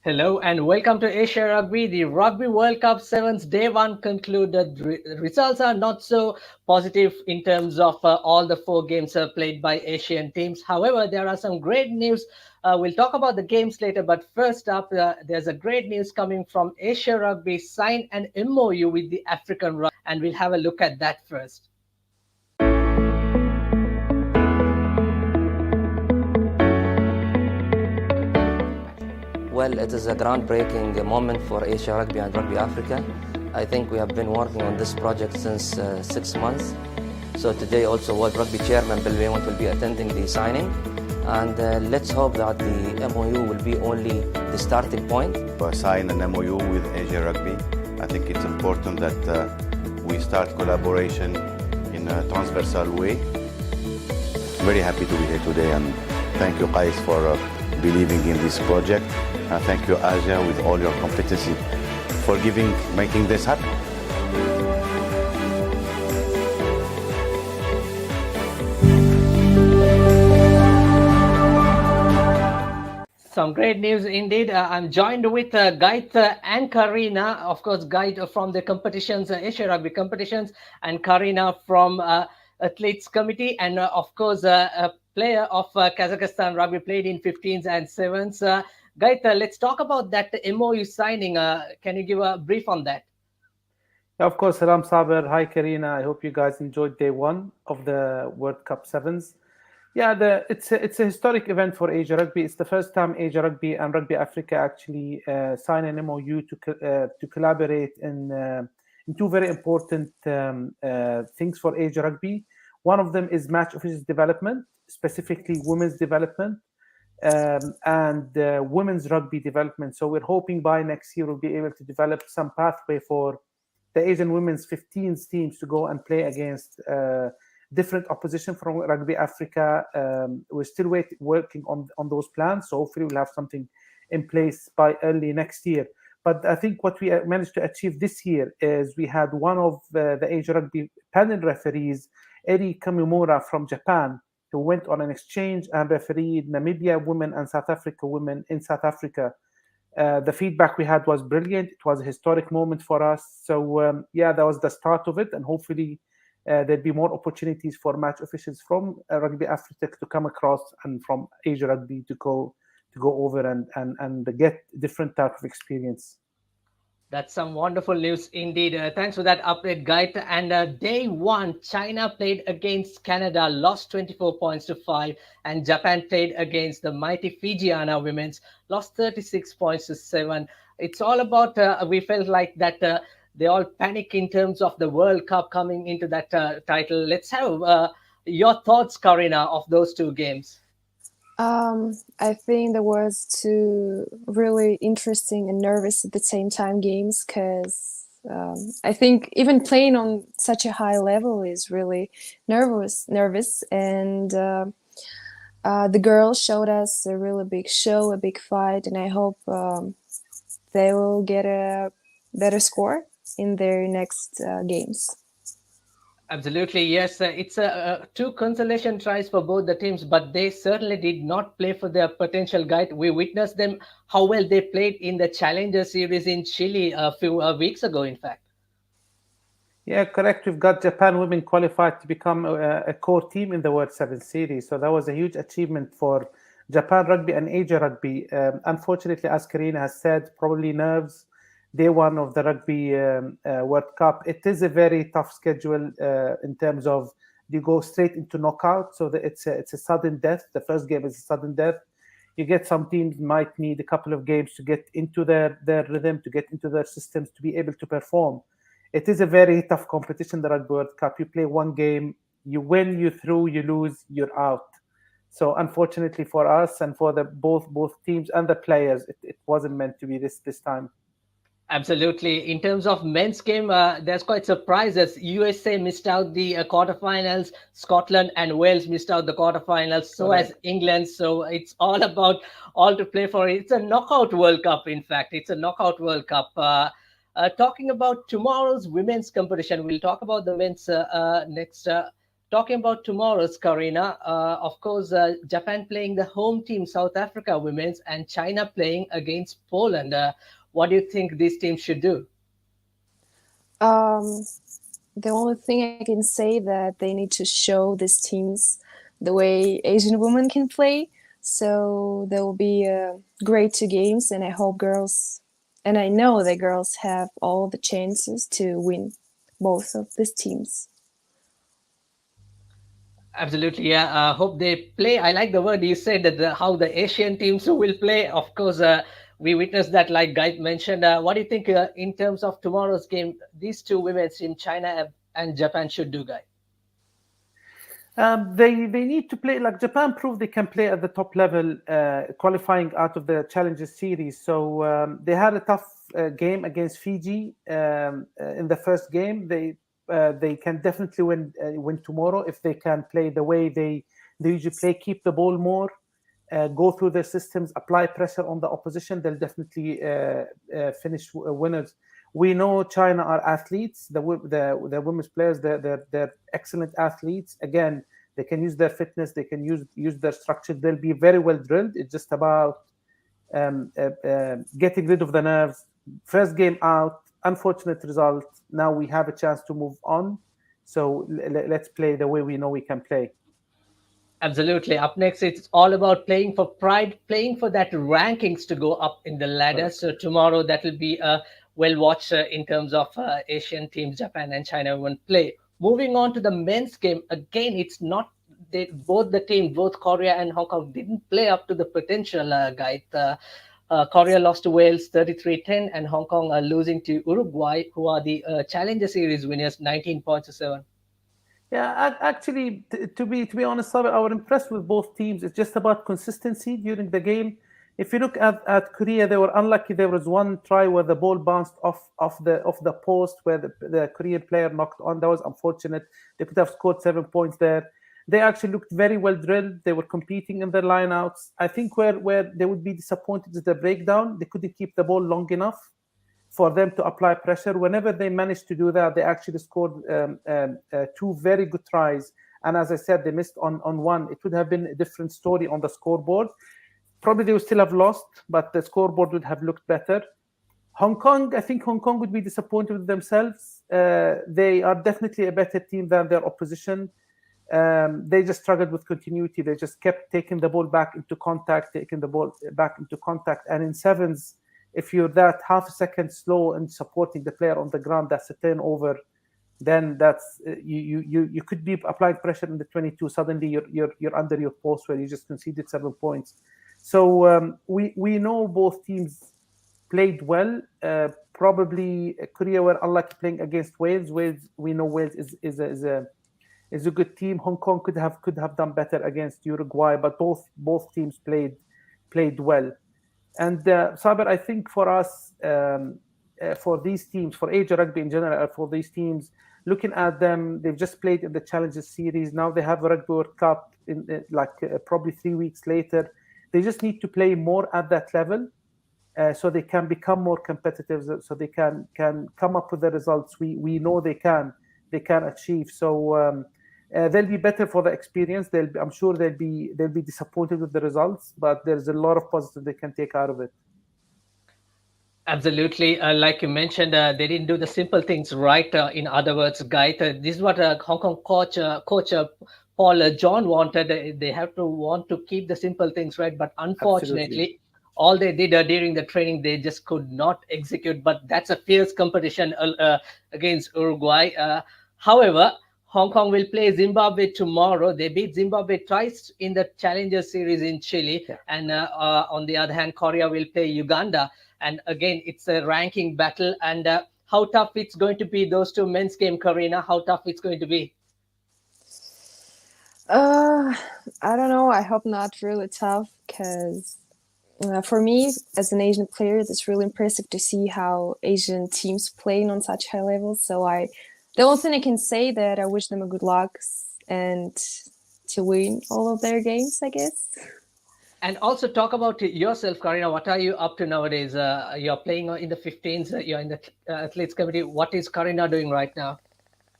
Hello and welcome to Asia Rugby. The Rugby World Cup Sevens Day 1 concluded. Results are not so positive in terms of all the four games played by Asian teams. However, there are some great news. We'll talk about the games later, but first up, there's a great news coming from Asia Rugby. Signed an MOU with the African Rugby, and we'll have a look at that first. Well, it is a groundbreaking moment for Asia Rugby and Rugby Africa. I think we have been working on this project since 6 months. So today also World Rugby Chairman Bill Waymont will be attending the signing. And let's hope that the MOU will be only the starting point. Sign an MOU with Asia Rugby. I think it's important that we start collaboration in a transversal way. Very happy to be here today, and thank you guys for believing in this project. Thank you, Asia, with all your competency for making this happen. Some great news indeed. I'm joined with Gait and Karina, of course, Gait from the competitions, Asia Rugby competitions, and Karina from Athletes Committee, and of course, a player of Kazakhstan Rugby, played in 15s and 7s. Gait, let's talk about that MOU signing. Can you give a brief on that? Yeah, of course. Salam Saber. Hi, Karina. I hope you guys enjoyed day one of the World Cup Sevens. Yeah, it's a historic event for Asia Rugby. It's the first time Asia Rugby and Rugby Africa actually sign an MOU to collaborate in two very important things for Asia Rugby. One of them is match officers development, specifically women's development, and women's rugby development. So we're hoping by next year we'll be able to develop some pathway for the Asian women's 15s teams to go and play against different opposition from Rugby Africa. We're still working on those plans, so hopefully we'll have something in place by early next year. But I think what we managed to achieve this year is we had one of the Asia Rugby panel referees, Eri Kamimura from Japan, who went on an exchange and refereed Namibia women and South Africa women in South Africa. The feedback we had was brilliant. It was a historic moment for us. So yeah, that was the start of it, and hopefully there'll be more opportunities for match officials from Rugby Africa to come across and from Asia Rugby to go over and get different type of experience. That's some wonderful news indeed. Thanks for that update, Gait. And day one, China played against Canada, lost 24 points to 5, and Japan played against the mighty Fijiana women's, lost 36 points to 7. It's all about, we felt like that they all panic in terms of the World Cup coming into that title. Let's have your thoughts, Karina, of those two games. I think there was two really interesting and nervous at the same time games, because I think even playing on such a high level is really nervous, and the girls showed us a really big show, a big fight, and I hope they will get a better score in their next games. Absolutely, yes. It's two consolation tries for both the teams, but they certainly did not play for their potential. Guide. We witnessed them how well they played in the Challenger Series in Chile a few weeks ago, in fact. Yeah, correct. We've got Japan women qualified to become a core team in the World Sevens Series. So that was a huge achievement for Japan Rugby and Asia Rugby. Unfortunately, as Karina has said, probably nerves. Day one of the Rugby World Cup. It is a very tough schedule in terms of you go straight into knockout, so that it's a sudden death. The first game is a sudden death. You get some teams might need a couple of games to get into their rhythm, to get into their systems, to be able to perform. It is a very tough competition, the Rugby World Cup. You play one game, you win, you through, you lose, you're out. So unfortunately for us and for the both teams and the players, it wasn't meant to be this time. Absolutely. In terms of men's game, there's quite surprises. USA missed out the quarterfinals. Scotland and Wales missed out the quarterfinals. So as England. So it's all about all to play for. It's a knockout World Cup. In fact, it's a knockout World Cup. Talking about tomorrow's women's competition, we'll talk about the men's next. talking about tomorrow's, Karina, of course, Japan playing the home team, South Africa women's, and China playing against Poland. What do you think these teams should do? Um, the only thing I can say that they need to show these teams the way Asian women can play. So there will be great two games, and I hope girls, and I know that girls have all the chances to win both of these teams. Absolutely, yeah. Hope they play. I like the word you said that how the Asian teams will play. Of course, we witnessed that, like Guy mentioned. What do you think in terms of tomorrow's game? These two women's team, China and Japan, should do, Guy. They need to play like Japan proved they can play at the top level, qualifying out of the Challenges series. So they had a tough game against Fiji in the first game. They can definitely win tomorrow if they can play the way they usually play, keep the ball more, go through their systems, apply pressure on the opposition. They'll definitely finish winners. We know China are athletes. The women's players, they're excellent athletes. Again, they can use their fitness. They can use their structure. They'll be very well drilled. It's just about getting rid of the nerves. First game out, unfortunate result. Now we have a chance to move on. So let's play the way we know we can play. Absolutely. Up next, it's all about playing for pride, playing for that rankings to go up in the ladder. Right. So tomorrow, that will be well watched in terms of Asian teams, Japan and China won't play. Moving on to the men's game, again, it's not both the team, both Korea and Hong Kong didn't play up to the potential, guide. Korea lost to Wales 33-10, and Hong Kong are losing to Uruguay, who are the Challenger Series winners, 19 points to 7. Yeah, actually, to be honest, Sabir, I was impressed with both teams. It's just about consistency during the game. If you look at Korea, they were unlucky. There was one try where the ball bounced off the post where the Korean player knocked on. That was unfortunate. They could have scored 7 points there. They actually looked very well drilled. They were competing in their lineouts. I think where they would be disappointed is the breakdown. They couldn't keep the ball long enough for them to apply pressure. Whenever they managed to do that, they actually scored two very good tries. And as I said, they missed on one. It would have been a different story on the scoreboard. Probably they would still have lost, but the scoreboard would have looked better. Hong Kong, I think Hong Kong would be disappointed with themselves. They are definitely a better team than their opposition. They just struggled with continuity. They just kept taking the ball back into contact, and in sevens, if you're that half a second slow in supporting the player on the ground, that's a turnover. Then that's you could be applying pressure in the 22. Suddenly you're under your post where you just conceded 7 points. So we know both teams played well. Probably Korea were unlucky playing against Wales. We know Wales is a good team. Hong Kong could have done better against Uruguay, but both teams played well. And Saber, I think for us, for these teams, for Asia Rugby in general, for these teams, looking at them, they've just played in the Challenges Series. Now they have a Rugby World Cup in probably 3 weeks later. They just need to play more at that level, so they can become more competitive. So they can come up with the results we know they can achieve. So. They'll be better for the experience. I'm sure they'll be disappointed with the results, but there's a lot of positive they can take out of it. Absolutely, like you mentioned, they didn't do the simple things right. In other words, Guy, this is what Hong Kong coach Paul John wanted. They have to want to keep the simple things right, but unfortunately, Absolutely. all they did during the training, they just could not execute. But that's a fierce competition against Uruguay. However, Hong Kong will play Zimbabwe tomorrow. They beat Zimbabwe twice in the Challenger Series in Chile. Yeah. And on the other hand, Korea will play Uganda. And again, it's a ranking battle. And how tough it's going to be, those two men's game, Karina, how tough it's going to be? I don't know. I hope not really tough because for me, as an Asian player, it's really impressive to see how Asian teams playing on such high levels. So the only thing I can say that I wish them a good luck and to win all of their games, I guess. And also talk about yourself, Karina. What are you up to nowadays? You're playing in the 15s. You're in the athletes committee. What is Karina doing right now?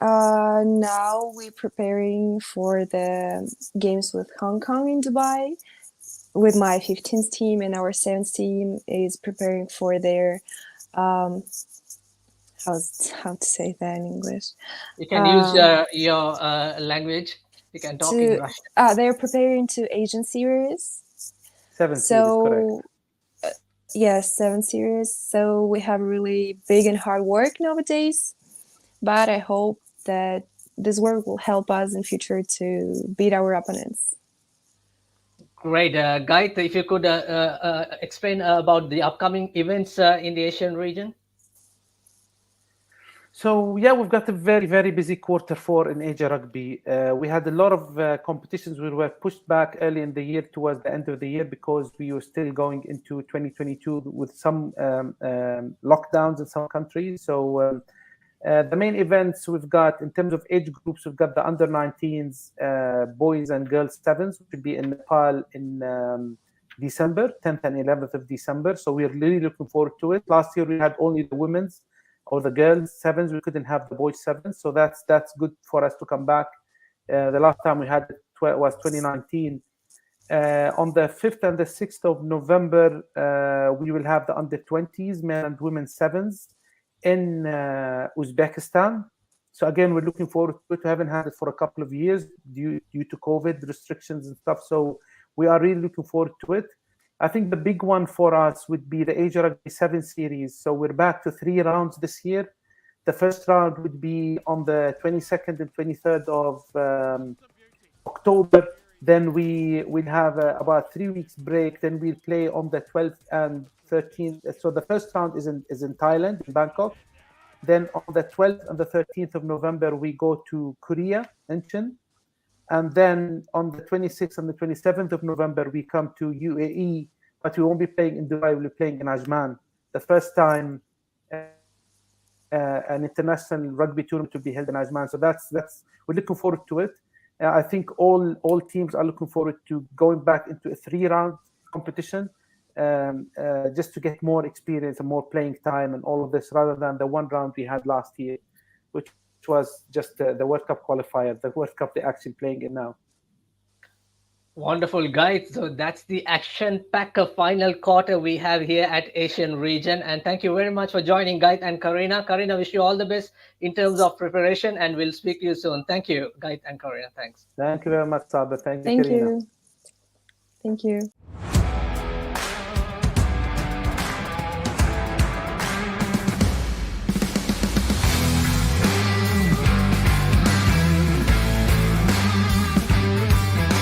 Now we're preparing for the games with Hong Kong in Dubai. With my 15th team, and our 7th team is preparing for their how to say that in English. You can use your language. You can talk in To Russian. they're preparing to Asian series. 7 series, correct. So yes, 7 series. So we have really big and hard work nowadays, but I hope that this work will help us in future to beat our opponents. Great. Guy, if you could explain about the upcoming events in the Asian region. So yeah, we've got a very busy quarter 4 in Asia Rugby. We had a lot of competitions. We were pushed back early in the year towards the end of the year because we were still going into 2022 with some lockdowns in some countries. So the main events we've got in terms of age groups, we've got the under 19s, boys and girls sevens, which will be in Nepal in December, 10th and 11th of December. So we're really looking forward to it. Last year we had only the women's or the girls sevens. We couldn't have the boys sevens, so that's good for us to come back. The last time we had it was 2019. On the 5th and the 6th of November, we will have the under 20s men and women sevens in Uzbekistan. So again, we're looking forward to it. We haven't had it for a couple of years due to COVID restrictions and stuff. So we are really looking forward to it. I think the big one for us would be the Asia Rugby 7 series. So we're back to 3 rounds this year. The first round would be on the 22nd and 23rd of October. Then we will have about 3 weeks break. Then we'll play on the 12th and 13th. So the first round is in Thailand, in Bangkok. Then on the 12th and the 13th of November, we go to Korea, Incheon. And then on the 26th and the 27th of November, we come to UAE, but we won't be playing in Dubai, we'll be playing in Ajman. The first time an international rugby tournament will be held in Ajman. So that's we're looking forward to it. I think all teams are looking forward to going back into a 3-round competition, just to get more experience and more playing time and all of this, rather than the 1 round we had last year, which was just the World Cup qualifier, the World Cup they're actually playing in now. Wonderful, guys. So that's the action-packed final quarter we have here at Asian region. And thank you very much for joining, Guy and Karina. Karina, wish you all the best in terms of preparation, and we'll speak to you soon. Thank you, Guy and Karina. Thanks. Thank you very much, Saber. Thank you, Thank Karina. you. Thank you.